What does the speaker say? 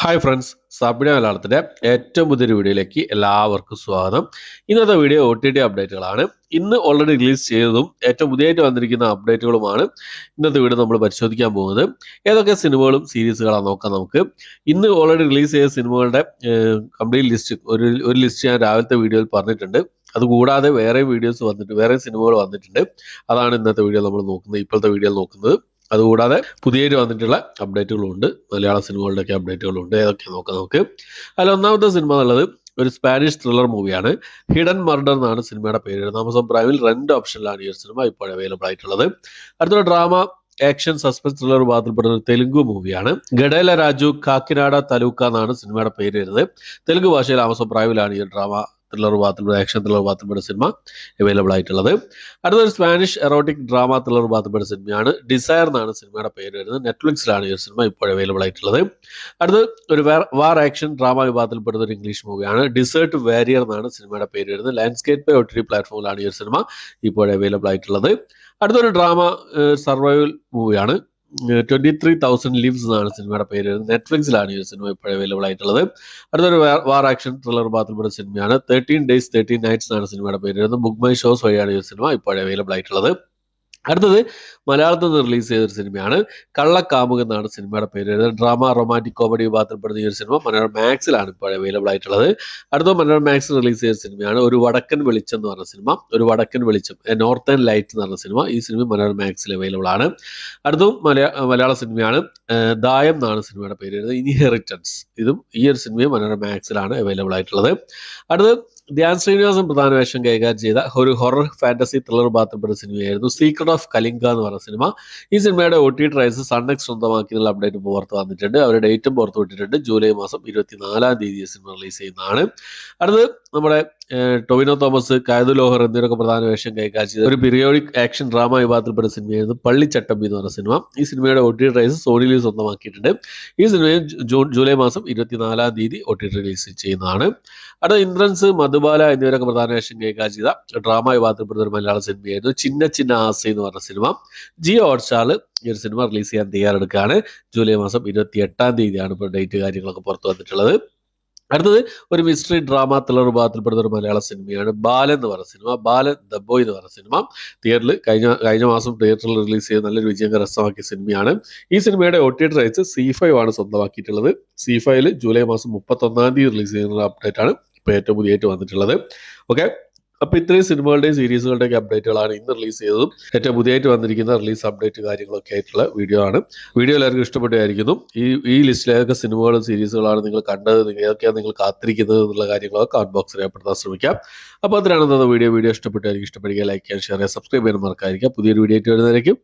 Hi friends, Sabna മലയാളത്തിൻ്റെ ഏറ്റവും പുതിയൊരു വീഡിയോയിലേക്ക് എല്ലാവർക്കും സ്വാഗതം. ഇന്നത്തെ വീഡിയോ OTT അപ്ഡേറ്റുകളാണ്. ഇന്ന് ഓൾറെഡി റിലീസ് ചെയ്തതും ഏറ്റവും പുതിയതായിട്ട് വന്നിരിക്കുന്ന അപ്ഡേറ്റുകളുമാണ് ഇന്നത്തെ വീഡിയോ നമ്മൾ പരിശോധിക്കാൻ പോകുന്നത്. ഏതൊക്കെ സിനിമകളും സീരീസുകളാണ് നോക്കാം നമുക്ക്. ഇന്ന് ഓൾറെഡി റിലീസ് ചെയ്ത സിനിമകളുടെ കംപ്ലീറ്റ് ലിസ്റ്റ് ഒരു ലിസ്റ്റ് ഞാൻ രാവിലത്തെ വീഡിയോയിൽ പറഞ്ഞിട്ടുണ്ട്. അതുകൂടാതെ വേറെ വീഡിയോസ് വന്നിട്ട് വേറെ സിനിമകൾ വന്നിട്ടുണ്ട്. അതാണ് ഇന്നത്തെ വീഡിയോ നമ്മൾ നോക്കുന്നത്, ഇപ്പോഴത്തെ വീഡിയോയിൽ നോക്കുന്നത്. അതുകൂടാതെ പുതിയതായിട്ട് വന്നിട്ടുള്ള അപ്ഡേറ്റുകളുണ്ട്, മലയാള സിനിമകളുടെയൊക്കെ അപ്ഡേറ്റുകളുണ്ട്. ഏതൊക്കെ നോക്കാം നമുക്ക്. അതിൽ ഒന്നാമത്തെ സിനിമ എന്നുള്ളത് ഒരു സ്പാനിഷ് ത്രില്ലർ മൂവിയാണ്. ഹിഡൻ മർഡർ എന്നാണ് സിനിമയുടെ പേര്. ആമസോൺ പ്രൈമിൽ 2 ഓപ്ഷനിലാണ് ഈ ഒരു സിനിമ ഇപ്പോൾ അവൈലബിൾ ആയിട്ടുള്ളത്. അടുത്തൊരു ഡ്രാമ ആക്ഷൻ സസ്പെൻസ് ത്രില്ലർ വിഭാഗത്തിൽപ്പെടുന്ന ഒരു തെലുങ്ക് മൂവിയാണ്. ഗഡേല രാജു കാക്കിനാഡ തലൂക്ക എന്നാണ് സിനിമയുടെ പേര് വരുന്നത്. തെലുങ്ക് ഭാഷയിൽ ആമസോൺ പ്രൈമിലാണ് ഈ ഡ്രാമ ത്രില്ലർ വിഭാഗത്തിൽപ്പെടുന്ന ആക്ഷൻ ത്രില്ലർ വിഭാഗത്തിൽപ്പെടുന്ന സിനിമ അവൈലബിൾ ആയിട്ടുള്ളത്. അടുത്തൊരു സ്പാനിഷ് എറോട്ടിക് ഡ്രാമ ത്രില്ലർ വിഭാഗത്തിൽപ്പെടുന്ന സിനിമയാണ്. ഡിസയർ എന്നാണ് സിനിമയുടെ പേര് വരുന്നത്. നെറ്റ്ഫ്ലിക്സിലാണ് ഈ സിനിമ ഇപ്പോൾ അവൈലബിൾ ആയിട്ടുള്ളത്. അടുത്ത് ഒരു വാർ ആക്ഷൻ ഡ്രാമ വിഭാഗത്തിൽപ്പെടുന്ന ഒരു ഇംഗ്ലീഷ് മൂവിയാണ്. ഡിസേർട്ട് വാരിയർ എന്നാണ് സിനിമയുടെ പേര് വരുന്നത്. ലാൻഡ്സ്കേപ്പ് OTT പ്ലാറ്റ്ഫോമിലാണ് ഈ സിനിമ ഇപ്പോൾ അവൈലബിൾ ആയിട്ടുള്ളത്. അടുത്തൊരു ഡ്രാമ സർവൈവൽ മൂവിയാണ്. 23,000 ലിവ്സ് എന്നാണ് സിനിമയുടെ പേര്. നെറ്റ്ഫ്ലിക്സിലാണ് ഈ സിനിമ ഇപ്പോൾ അവൈലബിൾ ആയിട്ടുള്ളത്. അടുത്തൊരു വാർ ആക്ഷൻ ത്രില്ലർ വിഭാഗത്തിൽപ്പെടുന്ന സിനിമയാണ്. 13 Days 13 Nights എന്നാണ് സിനിമയുടെ പേര് വരുന്നത്. ബുക്ക് മൈ ഷോസ് വഴിയാണ് ഈ സിനിമ ഇപ്പോൾ അവൈലബിൾ ആയിട്ടുള്ളത്. അടുത്തത് മലയാളത്തിൽ നിന്ന് റിലീസ് ചെയ്തൊരു സിനിമയാണ്. കള്ളക്കാമുകൻ എന്നാണ് സിനിമയുടെ പേര് വരുന്നത്. ഡ്രാമ റൊമാൻറ്റിക് കോമഡി വിഭാഗത്തിൽപ്പെടുന്ന ഈ ഒരു സിനിമ മനോരമ മാക്സിലാണ് ഇപ്പോൾ അവൈലബിൾ ആയിട്ടുള്ളത്. അടുത്ത മനോരമ മാക്സിൽ റിലീസ് ചെയ്ത സിനിമയാണ് ഒരു വടക്കൻ വെളിച്ചം എന്ന് പറഞ്ഞ സിനിമ. ഒരു വടക്കൻ വെളിച്ചം, നോർത്തേൺ ലൈറ്റ് എന്ന് പറഞ്ഞ സിനിമ ഈ സിനിമ മനോരമ മാക്സിൽ അവൈലബിൾ ആണ്. അടുത്തും മലയാള സിനിമയാണ്. ദായം എന്നാണ് സിനിമയുടെ പേര് വരുന്നത്. ഇൻഹെറിറ്റൻസ്, ഇതും ഈ ഒരു സിനിമയും മനോരമ മാക്സിലാണ് അവൈലബിൾ ആയിട്ടുള്ളത്. അടുത്ത് ധ്യാൻ ശ്രീനിവാസൻ പ്രധാന വേഷം കൈകാര്യം ചെയ്ത ഒരു ഹൊറർ ഫാന്റസി ത്രില്ലർ വിഭാഗത്തിൽപ്പെടുന്ന സിനിമയായിരുന്നു സീക്രട്ട് ഓഫ് കലിംഗ എന്ന് പറഞ്ഞ സിനിമ. ഈ സിനിമയുടെ OTT റൈറ്റ്സ് സൺനെക്സ്റ്റ് സ്വന്തമാക്കിയുള്ള അപ്ഡേറ്റ് പുറത്ത് വന്നിട്ടുണ്ട്. അവരുടെ ഡേറ്റും പുറത്തു വിട്ടിട്ടുണ്ട്. ജൂലൈ മാസം 24-ാം തീയതി സിനിമ റിലീസ് ചെയ്യുന്നതാണ്. അടുത്ത് നമ്മുടെ ടൊവിനോ തോമസ്, കായതു ലോഹർ എന്നിവരൊക്കെ പ്രധാന വേഷം കൈകാര്യം ചെയ്ത ഒരു പീരിയോഡിക് ആക്ഷൻ ഡ്രാമ വിഭാഗത്തിൽപ്പെട്ട സിനിമയായിരുന്നു പള്ളിച്ചട്ടമ്പി എന്ന് പറഞ്ഞ സിനിമ. ഈ സിനിമയുടെ OTT റൈറ്റ്സ് സോണി ലീവ് സ്വന്തമാക്കിയിട്ടുണ്ട്. ഈ സിനിമയും ജൂലൈ മാസം 24-ാം തീയതി OTT റിലീസ് ചെയ്യുന്നതാണ്. അടുത്ത ഇന്ദ്രൻസ്, മധുബാല എന്നിവരൊക്കെ പ്രധാന വേഷം കൈകാര്യം ചെയ്ത ഡ്രാമ വിഭാഗത്തിൽപ്പെടുന്ന ഒരു മലയാള സിനിമയായിരുന്നു ചിന്ന ചിന്ന ആസൈ എന്ന് പറഞ്ഞ സിനിമ. ജിയോ ഹോട്ട്സ്റ്റാറിൽ ഈ ഒരു സിനിമ റിലീസ് ചെയ്യാൻ തയ്യാറെടുക്കുകയാണ്. ജൂലൈ മാസം 28-ാം തീയതിയാണ് ഇപ്പോൾ ഡേറ്റ് കാര്യങ്ങളൊക്കെ പുറത്തു വന്നിട്ടുള്ളത്. അടുത്തത് ഒരു മിസ്റ്ററി ഡ്രാമ ത്രില്ലർ വിഭാഗത്തിൽപ്പെടുന്ന ഒരു മലയാള സിനിമയാണ് ബാലൻ എന്ന് പറഞ്ഞ സിനിമ. ബാലൻ ദ ബോയ് എന്ന് പറഞ്ഞ സിനിമ തിയേറ്ററിൽ കഴിഞ്ഞ മാസം തിയേറ്ററിൽ റിലീസ് ചെയ്ത് നല്ലൊരു വിജയം കരസ്ഥമാക്കിയ സിനിമയാണ്. ഈ സിനിമയുടെ OTT റൈറ്റ്സ് C5 ആണ് സ്വന്തമാക്കിയിട്ടുള്ളത്. C5 ജൂലൈ മാസം 31-ാം തീയതി റിലീസ് ചെയ്യുന്ന അപ്ഡേറ്റ് ആണ് ഇപ്പോൾ ഏറ്റവും പുതിയതായിട്ട് വന്നിട്ടുള്ളത്. ഓക്കെ, അപ്പോൾ ഇത്രയും സിനിമകളുടെയും സീരീസുകളുടെയൊക്കെ അപ്ഡേറ്റുകളാണ് ഇന്ന് റിലീസ് ചെയ്തതും ഏറ്റവും പുതിയതായിട്ട് വന്നിരിക്കുന്ന റിലീസ് അപ്ഡേറ്റ് കാര്യങ്ങളൊക്കെ ആയിട്ടുള്ള വീഡിയോ ആണ്. വീഡിയോ എല്ലാവർക്കും ഇഷ്ടപ്പെട്ടായിരിക്കുന്നു. ഈ ലിസ്റ്റിൽ ഏതൊക്കെ സിനിമകളും സീരീസുകളാണ് നിങ്ങൾ കണ്ടത്, ഏതൊക്കെയാണ് നിങ്ങൾ കാത്തിരിക്കുന്നത് എന്നുള്ള കാര്യങ്ങളൊക്കെ കമന്റ് ബോക്സിൽ രേഖപ്പെടുത്താൻ ശ്രമിക്കാം. അപ്പോൾ അതിനാണ് വീഡിയോ ഇഷ്ടപ്പെട്ടായിരിക്കും. ഇഷ്ടപ്പെടുക, ലൈക്ക് ചെയ്യാൻ, ഷെയർ ചെയ്യാൻ, സബ്സ്ക്രൈബ് ചെയ്യാൻ മറക്കാതിരിക്കുക. പുതിയൊരു വീഡിയോ ആയിട്ട് വരുന്നതായിരിക്കും.